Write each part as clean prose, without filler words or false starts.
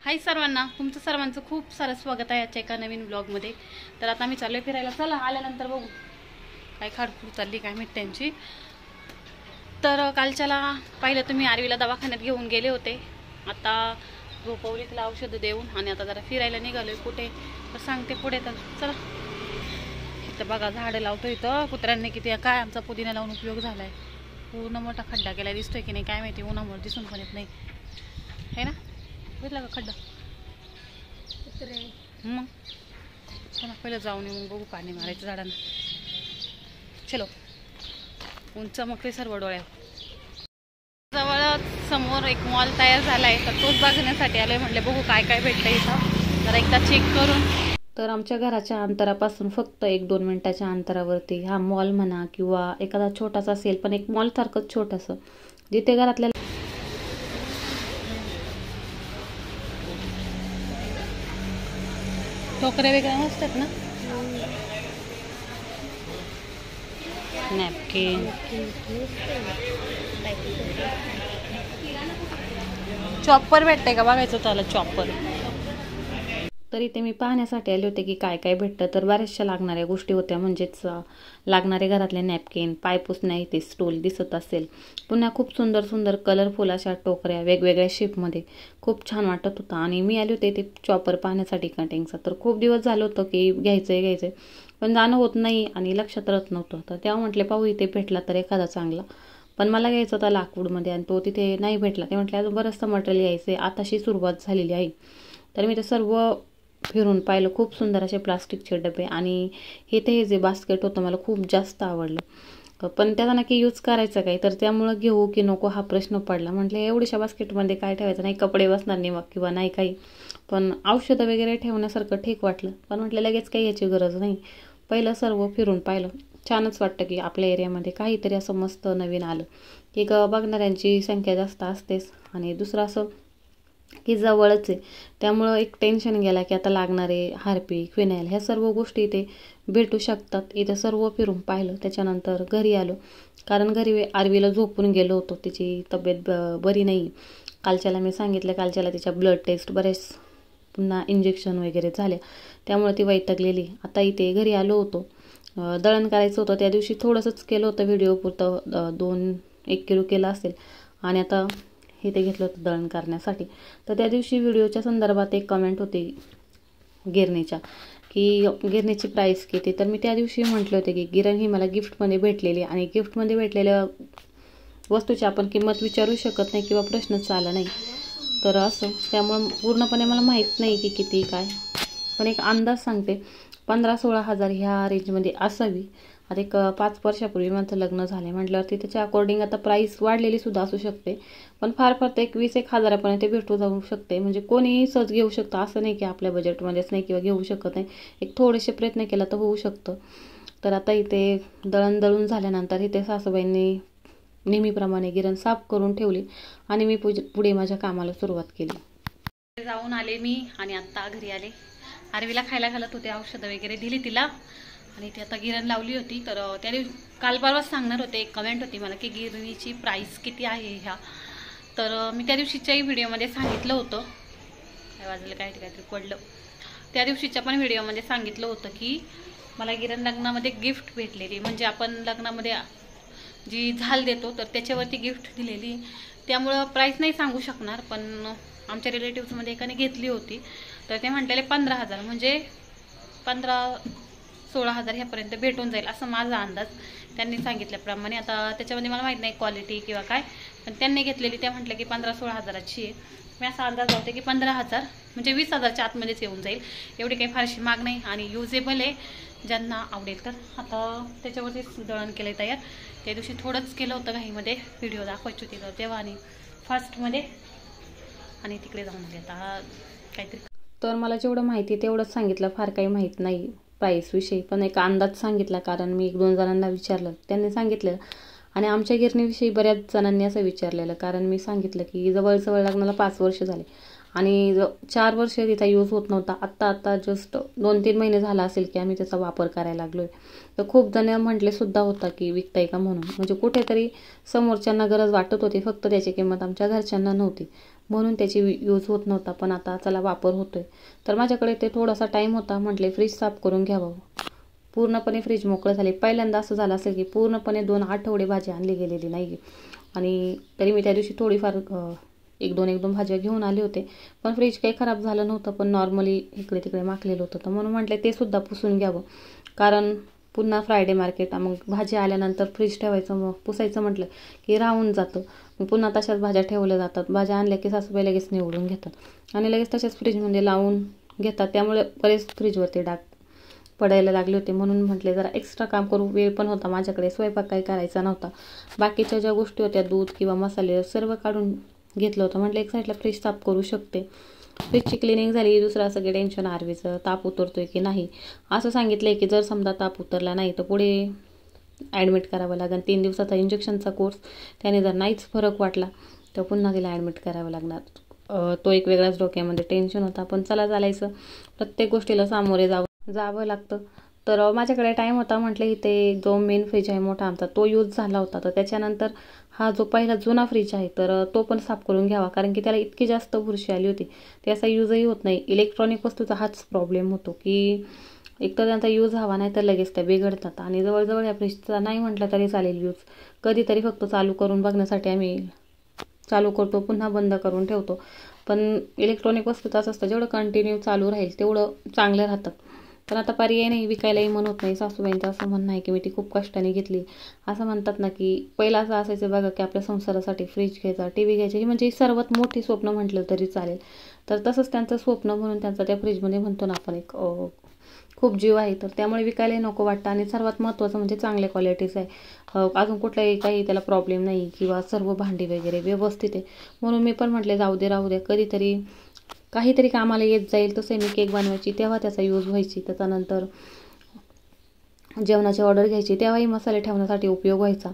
हाय सर्वांना, तुमचं सर्वांचं खूप सारं स्वागत आहे आजच्या एका नवीन ब्लॉगमध्ये। तर आता मी चाललोय फिरायला, चला आल्यानंतर बघू काय खाडखूड चालली काय माहिती त्यांची। तर कालच्याला पाहिलं तुम्ही आरवीला दवाखान्यात घेऊन गेले होते, आता झोपवली तिला औषध देऊन आणि आता जरा फिरायला निघालोय। कुठे तर सांगते पुढे, तर चला। इथं बघा झाडं लावतो, इथं कुत्र्यांनी किती काय आमचा पुदिना लावून उपयोग झालाय। पूर्ण मोठा खड्डा केला, दिसतोय की नाही काय माहिती, उन्हामुळे दिसून पण येत नाही है ना। भेटला का खड्डा मग चला पहिलं जाऊन मग बघू पाणी मारायचं झाडांना। चलो, ऊन चमकते सर्व डोळ्यात। जवळच समोर एक मॉल तयार झालाय, तर तोच बघण्यासाठी आलोय। म्हटले बघू काय काय भेटतं इथं, जरा एकदा चेक करून। तर आमच्या घराच्या अंतरापासून फक्त 1-2 मिनिटाच्या अंतरावरती हा मॉल म्हणा किंवा एखादा छोटासा असेल, पण एक मॉल सारखंच छोटंसं, जिथे घरातल्या टोकरे वेगळ्या असतात ना, नॅपकिन, चॉपर भेटतंय का बघायचं त्याला, चॉपर। तर इथे मी पाहण्यासाठी आले होते की काय काय भेटतं। तर बऱ्याचशा लागणाऱ्या गोष्टी होत्या, म्हणजेच लागणारे घरातले नॅपकिन, पाय पुसण्या इथे स्टूल दिसत असेल, पुन्हा खूप सुंदर सुंदर कलरफुल अशा टोकऱ्या वेगवेगळ्या शेपमध्ये, खूप छान वाटत होता। आणि मी आले होते ते चॉपर पाहण्यासाठी कटिंगचा। तर खूप दिवस झालं होतं की घ्यायचंय पण जाणं होत नाही आणि लक्षात राहत नव्हतं। तर तेव्हा म्हटले पाहू इथे भेटला तर एखादा चांगला, पण मला घ्यायचा होता लाकूडमध्ये आणि तो तिथे नाही भेटला। ते म्हटले अजून बरंचसं मटेरियल यायचं, आताशी सुरुवात झालेली आहे। तर मी ते सर्व फिरून पाहिलं, खूप सुंदर असे प्लास्टिकचे डबे, आणि हे जे बास्केट होतं मला खूप जास्त आवडलं। पण त्याचा नक्की यूज करायचा काय, तर त्यामुळं घेऊ की नको हा प्रश्न पडला। म्हटलं एवढ्याशा बास्केटमध्ये काय ठेवायचं, नाही कपडे बसणार नाही किंवा नाही काही, पण औषधं वगैरे ठेवण्यासारखं ठीक वाटलं। पण म्हटलं लगेच काही याची गरज नाही, पहिलं सर्व फिरून पाहिलं। छानच वाटतं की आपल्या एरियामध्ये काहीतरी असं मस्त नवीन आलं की बघणाऱ्यांची संख्या जास्त असतेच, आणि दुसरं असं की जवळच आहे, त्यामुळं एक टेन्शन गेला की आता लागणारे हार्पिक, फिनाईल ह्या सर्व गोष्टी इथे भेटू शकतात। इथं सर्व फिरून पाहिलं, त्याच्यानंतर घरी आलो, कारण घरी आरवीला झोपून गेलो होतो, तिची तब्येत बरी नाही। कालच्याला मी सांगितलं, कालच्याला तिच्या ब्लड टेस्ट बरेच पुन्हा इंजेक्शन वगैरे झाले, त्यामुळे ती वैतागलेली। आता इथे घरी आलो होतो, दळण करायचं होतं, त्या दिवशी थोडंसंच केलं होतं व्हिडिओ पुरतं, 2-1 किलो केलं असेल, आणि आता इथे घेतलं होतं दळण करण्यासाठी। तर त्या दिवशी व्हिडिओच्या संदर्भात एक कमेंट होती गिरणीच्या, की गिरणीची प्राईस किती। तर मी त्या दिवशी म्हटले होते की गिरण ही मला गिफ्टमध्ये भेटलेली, आणि गिफ्टमध्ये भेटलेल्या वस्तूची आपण किंमत विचारू शकत नाही किंवा प्रश्नच आला नाही। तर असं त्यामुळं पूर्णपणे मला माहीत नाही की किती काय, पण एक अंदाज सांगते, 15-16 हजार ह्या रेंजमध्ये असावी। आता एक 5 वर्षापूर्वी माझं लग्न झालं म्हटल्यावरती त्याच्या अकॉर्डिंग आता प्राईस वाढलेली सुद्धा असू शकते, पण फार तर 20-21 हजारापर्यंत भेटू जाऊ शकते। म्हणजे कोणीही सहज घेऊ शकतं, असं नाही की आपल्या बजेटमध्येच नाही किंवा घेऊ शकत नाही, एक थोडेसे प्रयत्न केला तर होऊ शकतं। तर आता इथे दळून झाल्यानंतर इथे सासूबाईंनी नेहमीप्रमाणे गिरण साफ करून ठेवली, आणि मी पुढे माझ्या कामाला सुरुवात केली। जाऊन आले मी, आणि आत्ता घरी आले। आरवीला खायला घालत होते, औषधं वगैरे दिली तिला, आणि ती आता गिरण लावली होती। तर त्या दिवशी काल परवाच सांगणार होते, एक कमेंट होती मला की गिरणीची प्राईस किती आहे ह्या। तर मी त्या दिवशीच्याही व्हिडिओमध्ये सांगितलं होतं, काय वाजलं काहीतरी पडलं, त्या दिवशीच्या पण व्हिडिओमध्ये सांगितलं होतं की मला गिरण लग्नामध्ये गिफ्ट भेटलेली, म्हणजे आपण लग्नामध्ये जी झाल देतो तर त्याच्यावरती गिफ्ट दिलेली। त्यामुळं प्राईस नाही सांगू शकणार, पण आमच्या रिलेटिव्समध्ये एकाने घेतली होती, तर ते म्हटलेले 15 हजार, म्हणजे 15-16 हजार ह्यापर्यंत भेटून जाईल असं माझा अंदाज त्यांनी सांगितल्याप्रमाणे। आता त्याच्यामध्ये मला माहीत नाही क्वालिटी किंवा काय, पण त्यांनी घेतलेली त्या म्हटलं की 15-16 हजाराची आहे। मी असा अंदाज लावते की 15 हजार म्हणजे 20 हजारच्या आतमध्येच येऊन जाईल, एवढी काही फारशी माग नाही, आणि युजेबल आहे, ज्यांना आवडेल तर। आता त्याच्यावरतीच दळण केलं तयार। त्या दिवशी थोडंच केलं होतं घाईमध्ये, व्हिडिओ दाखवायची होती तेव्हा, आणि फास्टमध्ये, आणि तिकडे जाऊन आले आता काहीतरी। तर मला जेवढं माहिती तेवढंच सांगितलं, फार काही माहीत नाही प्राईसविषयी, पण एक अंदाज सांगितला, कारण मी 1-2 जणांना विचारलं, त्यांनी सांगितलं। आणि आमच्या गिरणीविषयी बऱ्याच जणांनी असं विचारलेलं, कारण मी सांगितलं की जवळजवळ लग्नाला 5 वर्ष झाले, आणि 4 वर्ष तिचा यूज होत नव्हता. आत्ता जस्ट 2-3 महिने झाला असेल की आम्ही त्याचा वापर करायला लागलोय. तर खूप जण म्हटले सुद्धा होता की विकताय का म्हणून. म्हणजे कुठेतरी समोरच्यांना गरज वाटत होती, फक्त त्याची किंमत आमच्या घरच्यांना नव्हती, म्हणून त्याची यूज होत नव्हता. पण आता चला वापर होतोय. तर माझ्याकडे ते थोडासा टाईम होता, म्हटले फ्रीज साफ करून घ्यावं. पूर्णपणे फ्रीज मोकळं झाले. पहिल्यांदा असं झालं असेल की पूर्णपणे 2 आठवडे भाजी आणली गेलेली नाही. आणि तरी मी त्या दिवशी थोडीफार 1-2 भाज्या घेऊन आले होते. पण फ्रीज काही खराब झालं नव्हतं, पण नॉर्मली इकडे तिकडे माखलेलं होतं. तर म्हणून म्हटलं ते सुद्धा पुसून घ्यावं, कारण पुन्हा फ्रायडे मार्केट, मग भाजी आल्यानंतर फ्रीज ठेवायचं, मग पुसायचं म्हटलं की राहून जातं. मग पुन्हा तशाच भाज्या ठेवल्या जातात. भाज्या आणल्या की सासूबाई लगेच निवडून घेतात आणि लगेच तशाच फ्रीजमध्ये लावून घेतात. त्यामुळे बरेच फ्रीजवरती डाग पडायला लागले होते. म्हणून म्हटले जरा एक्स्ट्रा काम करू. वेळ पण होता माझ्याकडे, स्वयंपाक काही करायचा नव्हता. बाकीच्या ज्या गोष्टी होत्या, दूध किंवा मसाले सर्व काढून घेतलं होतं. म्हटलं एक साईडला फ्रीज साफ करू शकते. फ्रीजची क्लिनिंग झाली. दुसरं सगळे टेन्शन आरवीचं, ताप उतरतोय की नाही असं सांगितलं की जर समजा ताप उतरला नाही तर पुढे ॲडमिट करावं लागेल. 3 दिवसाचा इंजेक्शनचा कोर्स, त्याने जर नाहीच फरक वाटला तर पुन्हा तिला ॲडमिट करावं लागणार. तो एक वेगळाच डोक्यामध्ये टेन्शन होता. पण चला चालायचं, प्रत्येक गोष्टीला सामोरे जावं लागतं. तर माझ्याकडे टाईम होता. म्हटलं इथे जो मेन फ्रीज आहे मोठा आमचा, तो यूज झाला होता. तर त्याच्यानंतर हा जो पहिला जुना फ्रीज आहे तर तो पण साफ करून घ्यावा, कारण की त्याला इतकी जास्त बुरशी आली होती. त्याचा यूजही होत नाही. इलेक्ट्रॉनिक वस्तूचा हाच प्रॉब्लेम होतो की एकतर त्यांचा यूज हवा नाही तर लगेच त्या बिघडतात. आणि जवळजवळ या फ्रीजचा नाही म्हटलं तरी चालेल यूज, कधीतरी फक्त चालू करून बघण्यासाठी आम्ही चालू करतो, पुन्हा बंद करून ठेवतो. पण इलेक्ट्रॉनिक वस्तूचं असं असतं, जेवढं कंटिन्यू चालू राहील तेवढं चांगलं राहतं. पण आता पर्याय नाही, विकायलाही मन होत नाही. सासूबाईंचं असं म्हणणं आहे की मी ती खूप कष्टाने घेतली. असं म्हणतात ना की पहिला असं असायचं बघा की आपल्या संसारासाठी फ्रीज घ्यायचा, टी व्ही घ्यायची, ही म्हणजे सर्वात मोठी स्वप्न म्हटलं तरी चालेल. तर तसंच त्यांचं स्वप्न म्हणून त्यांचा त्या फ्रीजमध्ये म्हणतो ना आपण एक खूप जीव आहे. तर त्यामुळे विकायलाही नको वाटतं. आणि सर्वात महत्त्वाचं म्हणजे चांगल्या क्वालिटीचं आहे. अजून कुठलाही काही त्याला प्रॉब्लेम नाही किंवा सर्व भांडी वगैरे व्यवस्थित आहे. म्हणून मी पण म्हटले जाऊ दे राहू दे, कधीतरी काहीतरी कामाला येत जाईल. तसं मी केक बनवायची तेव्हा त्याचा यूज व्हायची, त्याच्यानंतर जेवणाची ऑर्डर घ्यायची तेव्हाही मसाले ठेवण्यासाठी उपयोग व्हायचा.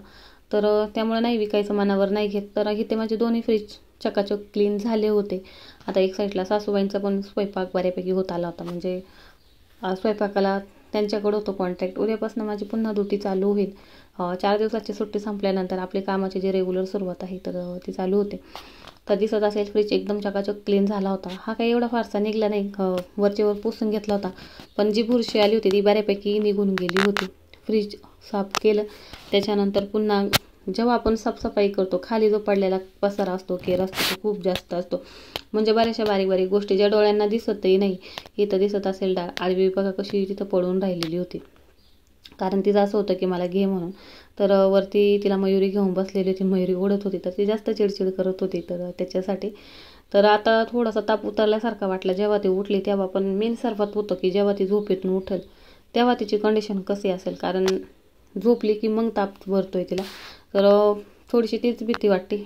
तर त्यामुळे नाही विकायचं मनावर नाही घेत. तर इथे माझे दोन्ही फ्रीज चकाचक क्लीन झाले होते. आता एक साईडला सासूबाईंचा पण स्वयंपाक बऱ्यापैकी होत आला होता. म्हणजे स्वयंपाकाला त्यांच्याकडे होतो कॉन्ट्रॅक्ट. उद्यापासून माझी पुन्हा ड्युटी चालू होईल. 4 दिवसाची सुट्टी संपल्यानंतर आपले कामाची जी रेग्युलर सुरुवात आहे तर ती चालू होते. तर दिसत असेल फ्रीज एकदम चकाचक क्लीन झाला होता. हा काही एवढा फारसा निघला नाही, वरचेवर पुसून घेतला होता. पण जी बुरशी आली होती ती बऱ्यापैकी निघून गेली होती. फ्रीज साफ केलं त्याच्यानंतर पुन्हा जेव्हा आपण साफसफाई करतो, खाली जो पडलेला पसारा असतो, केर असतो, तो खूप जास्त असतो. म्हणजे बऱ्याचशा बारीक बारीक गोष्टी ज्या डोळ्यांना दिसतही नाही, इथं दिसत असेल आडवी बघा कशी तिथं पडून राहिलेली होती. कारण तिचं असं होतं की मला घे म्हणून. तर वरती तिला मयुरी घेऊन बसलेली होती, मयुरी ओढत होती, तर ती जास्त चिडचिड करत होती. तर त्याच्यासाठी तर आता थोडासा ताप उतरल्यासारखा वाटला जेव्हा ती उठली तेव्हा. पण मेन सर्वात होतं की जेव्हा ती झोपेतून उठेल तेव्हा तिची कंडिशन कशी असेल, कारण झोपली की मग ताप भरतोय तिला. तर थोडीशी तीच भीती वाटते.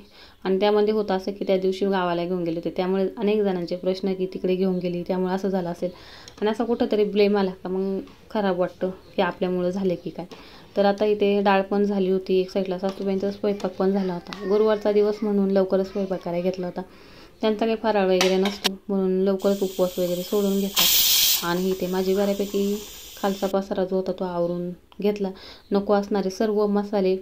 आणि त्यामध्ये होतं असं की त्या दिवशी गावाला घेऊन गेले होते, त्यामुळे अनेक जणांचे प्रश्न की तिकडे घेऊन गेली त्यामुळे असं झालं असेल. आणि असं कुठंतरी ब्लेम आला का मग खराब वाटतं की आपल्यामुळं झालं की काय. तर आता इथे डाळ पण झाली होती. एक साईडला सासूबाईंचा स्वयंपाक पण झाला होता. गुरुवारचा दिवस म्हणून लवकरच स्वयंपाक करायला घेतला होता. त्यांचा काही फराळ वगैरे नसतो म्हणून लवकरच उपवास वगैरे सोडून घेतात. आणि इथे माझी बऱ्यापैकी खालचा पसारा जो होता तो आवरून घेतला. नको असणारे सर्व मसाले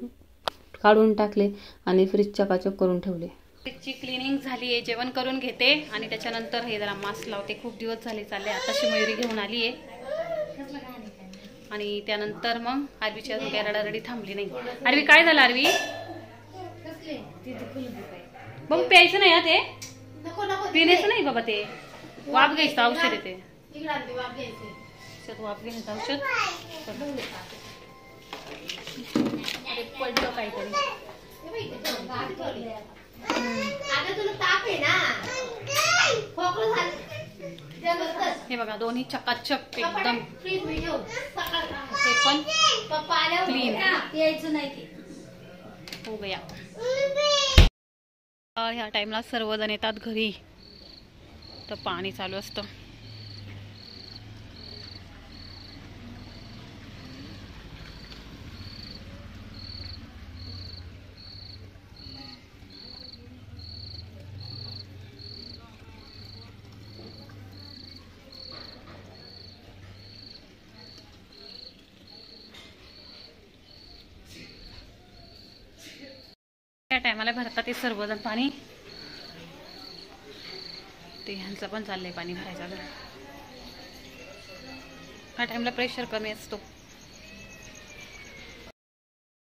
काढून टाकले आणि फ्रीज चकाचक करून ठेवले. फ्रीजची क्लिनिंग झाली आहे, जेवण करून घेते आणि त्याच्यानंतर हे जरा मास्क लावते. खूप दिवस झाले चालले. आताशी मयुरी घेऊन आली आहे आणि त्यानंतर मग आरवीची अजून काही रडारडी थांबली नाही. आरवी काय झालं आरवी? बघ प्यायचं नाही ते, पिण्याचं नाही बाबा, ते वाफ घ्यायचं औषध येते. वाफ घ्यायचं औषध पडलं काहीतरी. हे बघा दोन्ही चकाचक एकदम, ते पण क्लीन हो गया. ह्या टाइमला सर्वजण येतात घरी तर पाणी चालू असतं. त्या टायमाला भरतात ते सर्वजण पाणी. ते ह्यांचं पण चाललंय पाणी भरायचं. ह्या टाइमला प्रेशर कमी असतो.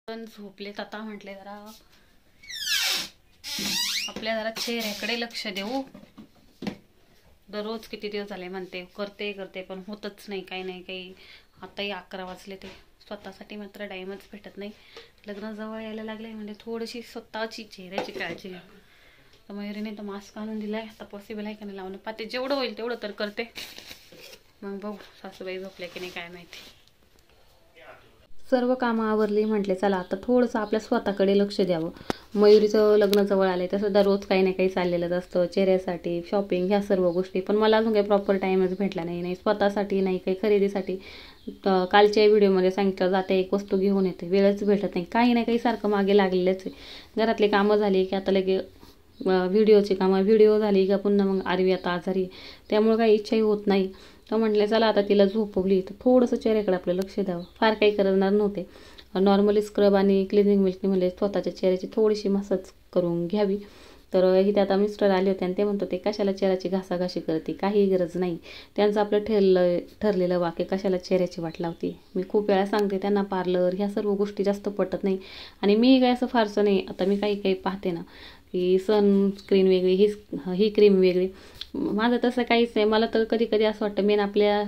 पण झोपलेत आता. म्हटले जरा आपल्या जरा चेहऱ्याकडे लक्ष देऊ. दररोज किती दिवस झाले म्हणते करते पण होतच नाही, काही नाही काही. आताही 11 वाजले. ते स्वतःसाठी मात्र टाइमच भेटत नाही. लग्न जवळ यायला लागले म्हणजे थोडीशी स्वतःची चेहऱ्याची काळजी घ्या. तर मयुरीने तर मास्क आणून दिलाय. आता पॉसिबल आहे का नाही लावणं पाहते. जेवढं होईल तेवढं तर करते. मग बघू सासूबाई झोपल्या की नाही काय माहिती. सर्व कामं आवरली. म्हटले चला आता थोडंसं आपल्या स्वतःकडे लक्ष द्यावं. मयुरीचं लग्न जवळ आलंय तसं दररोज काही ना काही चाललेलंच असतं. चेहऱ्यासाठी शॉपिंग ह्या सर्व गोष्टी. पण मला अजून काही प्रॉपर टाईमच भेटला नाही स्वतःसाठी, नाही काही खरेदीसाठी. कालच्या व्हिडिओमध्ये सांगितलं जाते एक वस्तू घेऊन येते, वेळच भेटत नाही. काही ना काही सारखं मागे लागलेलंच आहे. घरातली कामं झाली की आता लगे व्हिडिओची कामं, व्हिडिओ झाली का पुन्हा मग आरवी आता आजारी, त्यामुळे काही इच्छाही होत नाही. तर म्हटले चला आता तिला झोपवली तर थोडंसं चेहऱ्याकडे आपलं लक्ष द्यावं. फार काही करणार नव्हते. नॉर्मली स्क्रब आणि क्लिनिंग मिल्कनी म्हणजे स्वतःच्या चेहऱ्याची थोडीशी मसाज करून घ्यावी. तर इथे आता मिस्टर आले होते आणि ते म्हणत होते कशाला चेहऱ्याची घासाघाशी करते, काही गरज नाही. त्यांचं आपलं ठरलेलं वाक्य कशाला चेहऱ्याची वाट लावते. मी खूप वेळा सांगते त्यांना पार्लर ह्या सर्व गोष्टी जास्त पटत नाही. आणि मी काय असं फारसं नाही. आता मी काही पाहते ना की सनस्क्रीन वेगळी, ही क्रीम वेगळी. माझं तसं काहीच नाही. मला तर कधी कधी असं वाटतं मेन आपल्या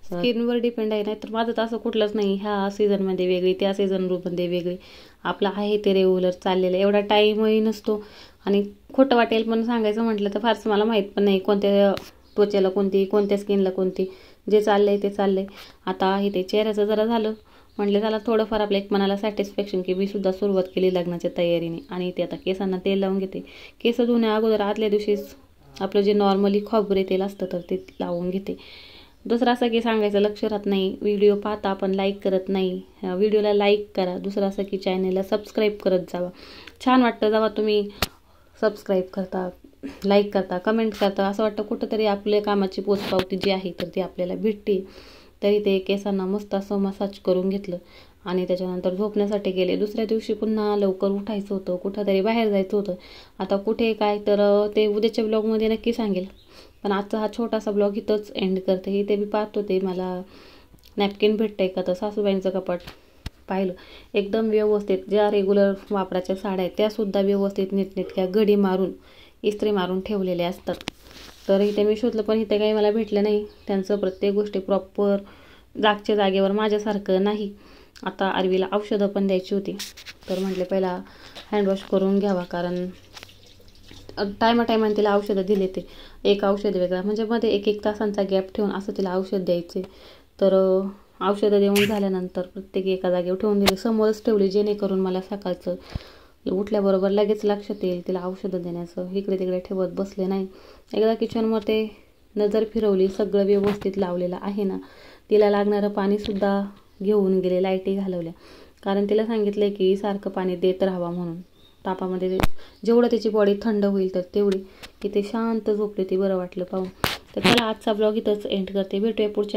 स्किनवर डिपेंड आहे. नाही तर माझं तर असं कुठलंच नाही. ह्या सीझनमध्ये वेगळी, त्या सीझनमध्ये वेगळी. आपलं आहे ते रेग्युलर चाललेलं. एवढा टाईमही नसतो. आणि खोटं वाटेल पण सांगायचं म्हटलं तर फारसं मला माहीत पण नाही कोणत्या त्वचेला कोणती, कोणत्या स्किनला कोणती. जे चाललंय ते चाललंय. आता इथे चेहऱ्याचं जरा झालं. म्हटलं झालं थोडंफार आपल्या एक मनाला सॅटिस्फॅक्शन की मी सुद्धा सुरुवात केली लग्नाच्या तयारीने. आणि ते आता केसांना तेल लावून घेते. केस धुण्या अगोदर आदल्या दिवशीच आपलं जे नॉर्मली खोबरे तेल असतं तर ते लावून घेते. दुसरं असं की सांगायचं लक्ष राहत नाही. व्हिडिओ पाहता पण लाईक करत नाही. व्हिडिओला लाईक करा. दुसरं असं की चॅनलला सबस्क्राईब करत जावा. छान वाटतं जेव्हा तुम्ही सबस्क्राईब करता, लाईक करता, कमेंट करता. असं वाटतं कुठंतरी आपल्या कामाची पोचपावती जी आहे तर ती आपल्याला भेटते. तरी ते केसांना मस्त असं मसाज करून घेतलं आणि त्याच्यानंतर झोपण्यासाठी गेले. दुसऱ्या दिवशी पुन्हा लवकर उठायचं होतं, कुठंतरी बाहेर जायचं होतं. आता कुठे काय तर ते उद्याच्या ब्लॉगमध्ये नक्की सांगेल. पण आजचा हा छोटासा ब्लॉग इथंच एंड करते. इथे मी पाहत होते मला नॅपकिन भेटतंय का तर सासूबाईंचं कपाट पाहिलं एकदम व्यवस्थित. ज्या रेग्युलर वापराच्या साड्या आहेत त्यासुद्धा व्यवस्थित नीटनेटक्या घडी मारून इस्त्री मारून ठेवलेल्या असतात. तर इथे मी शोधलं पण इथे काही मला भेटलं नाही. त्यांचं प्रत्येक गोष्टी प्रॉपर जागच्या जागेवर, माझ्यासारखं नाही. आता आरवीला औषधं पण द्यायची होती. तर म्हटले पहिला हँडवॉश करून घ्यावा कारण टायमाने तिला औषधं दिले. ते एक औषध वेगळा म्हणजे मध्ये 1-1 तासांचा गॅप ठेवून असं तिला औषध द्यायचे. तर औषधं देऊन झाल्यानंतर प्रत्येक एका जागेवर ठेवून दिली. समोरच ठेवली जेणेकरून मला सकाळचं उठल्याबरोबर लगेच लक्षात येईल तिला औषधं देण्याचं. इकडे तिकडे ठेवत बसले नाही. एकदा किचनमध्ये नजर फिरवली. सगळं व्यवस्थित लावलेलं आहे ना. तिला लागणारं पाणीसुद्धा घेऊन गेले. लाईटी घालवल्या कारण तिला सांगितलं की सारखं पाणी देत राहावा म्हणून. तापामध्ये जेवढं त्याची बॉडी थंड होईल तर तेवढी. इथे शांत झोपली ती. बरं वाटलं पाहून. तर चला आजचा ब्लॉग इथंच एंड करते. भेटूया पुढच्या